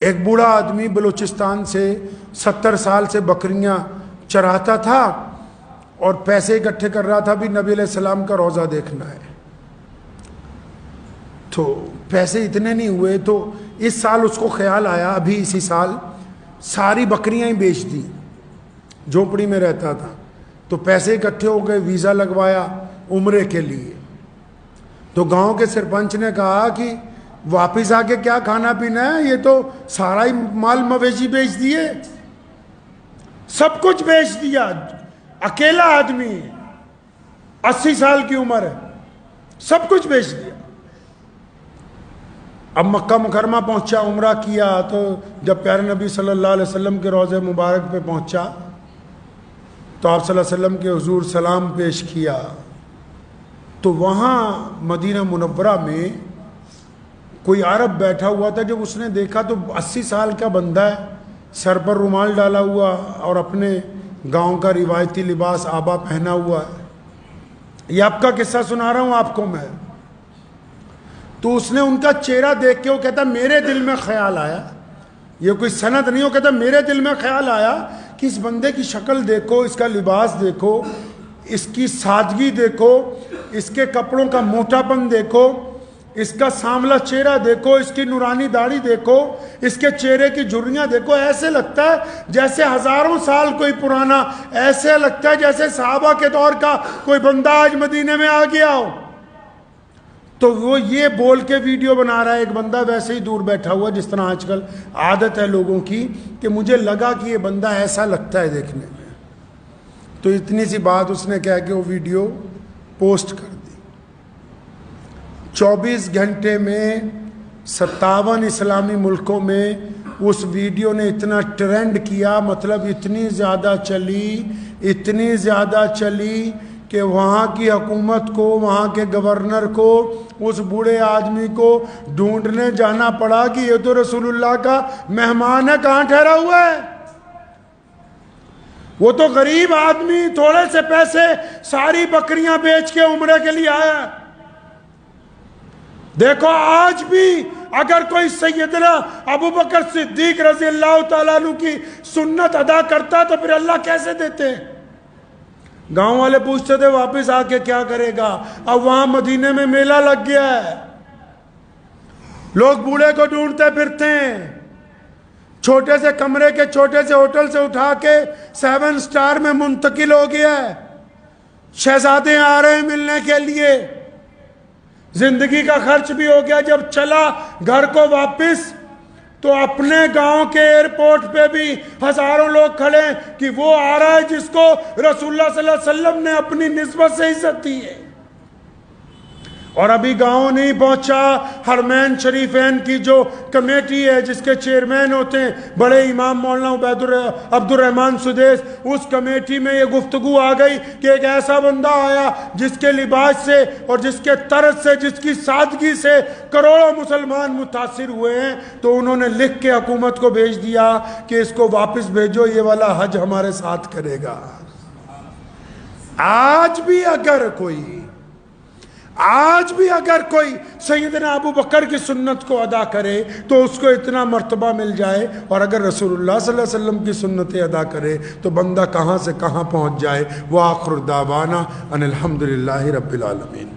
ایک بوڑھا آدمی بلوچستان سے 70 سال سے بکریاں چراتا تھا اور پیسے اکٹھے کر رہا تھا بھی نبی علیہ السلام کا روضہ دیکھنا ہے. تو پیسے اتنے نہیں ہوئے تو اس سال اس کو خیال آیا, ابھی اسی سال ساری بکریاں ہی بیچ دی. جھونپڑی میں رہتا تھا تو پیسے اکٹھے ہو گئے, ویزا لگوایا عمرے کے لیے. تو گاؤں کے سرپنچ نے کہا کہ واپس آ کے کیا کھانا پینا ہے, یہ تو سارا ہی مال مویشی بیچ دیے, سب کچھ بیچ دیا, اکیلا آدمی ہے, 80 سال کی عمر ہے, سب کچھ بیچ دیا. اب مکہ مکرمہ پہنچا, عمرہ کیا, تو جب پیارے نبی صلی اللہ علیہ وسلم کے روضہ مبارک پہ پہنچا تو آپ صلی اللہ علیہ وسلم کے حضور سلام پیش کیا. تو وہاں مدینہ منورہ میں کوئی عرب بیٹھا ہوا تھا. جب اس نے دیکھا تو 80 سال کا بندہ ہے, سر پر رومال ڈالا ہوا اور اپنے گاؤں کا روایتی لباس آبا پہنا ہوا ہے. یہ آپ کا قصہ سنا رہا ہوں آپ کو میں. تو اس نے ان کا چہرہ دیکھ کے وہ کہتا میرے دل میں خیال آیا, یہ کوئی سند نہیں, وہ کہتا میرے دل میں خیال آیا کہ اس بندے کی شکل دیکھو, اس کا لباس دیکھو, اس کی سادگی دیکھو, اس کے کپڑوں کا موٹا پن دیکھو, اس کا سانولا چہرہ دیکھو, اس کی نورانی داڑھی دیکھو, اس کے چہرے کی جھریاں دیکھو. ایسے لگتا ہے جیسے ہزاروں سال کوئی پرانا, ایسے لگتا ہے جیسے صحابہ کے دور کا کوئی بندہ آج مدینے میں آ گیا ہو. تو وہ یہ بول کے ویڈیو بنا رہا ہے, ایک بندہ ویسے ہی دور بیٹھا ہوا, جس طرح آج کل عادت ہے لوگوں کی کہ مجھے لگا کہ یہ بندہ ایسا لگتا ہے دیکھنے میں. تو اتنی سی بات اس نے کہا کہ وہ ویڈیو پوسٹ کر دی. 24 گھنٹے میں 57 اسلامی ملکوں میں اس ویڈیو نے اتنا ٹرینڈ کیا, مطلب اتنی زیادہ چلی کہ وہاں کی حکومت کو, وہاں کے گورنر کو, اس بوڑھے آدمی کو ڈھونڈنے جانا پڑا کہ یہ تو رسول اللہ کا مہمان ہے, کہاں ٹھہرا ہوا ہے. وہ تو غریب آدمی تھوڑے سے پیسے ساری بکریاں بیچ کے عمرے کے لیے آیا. دیکھو آج بھی اگر کوئی سیدنا ابو بکر صدیق رضی اللہ تعالیٰ عنہ کی سنت ادا کرتا تو پھر اللہ کیسے دیتے. گاؤں والے پوچھتے تھے واپس آ کے کیا کرے گا. اب وہاں مدینے میں میلہ لگ گیا ہے, لوگ بوڑھے کو ڈھونڈتے پھرتے ہیں. چھوٹے سے کمرے کے چھوٹے سے ہوٹل سے اٹھا کے 7 سٹار میں منتقل ہو گیا ہے. شہزادے آ رہے ہیں ملنے کے لیے, زندگی کا خرچ بھی ہو گیا. جب چلا گھر کو واپس تو اپنے گاؤں کے ایئرپورٹ پہ بھی ہزاروں لوگ کھڑے کہ وہ آ رہا ہے جس کو رسول اللہ صلی اللہ علیہ وسلم نے اپنی نسبت سے عزت دی ہے. اور ابھی گاؤں نہیں پہنچا, حرمین شریفین کی جو کمیٹی ہے جس کے چیئرمین ہوتے ہیں بڑے امام مولانا عبد الرحمن سدیس, اس کمیٹی میں یہ گفتگو آ گئی کہ ایک ایسا بندہ آیا جس کے لباس سے اور جس کے طرز سے, جس کی سادگی سے کروڑوں مسلمان متاثر ہوئے ہیں. تو انہوں نے لکھ کے حکومت کو بھیج دیا کہ اس کو واپس بھیجو, یہ والا حج ہمارے ساتھ کرے گا. آج بھی اگر کوئی سیدنا ابو بکر کی سنت کو ادا کرے تو اس کو اتنا مرتبہ مل جائے, اور اگر رسول اللہ صلی اللہ علیہ وسلم کی سنتیں ادا کرے تو بندہ کہاں سے کہاں پہنچ جائے. وآخر دعوانا ان الحمدللہ رب العالمین.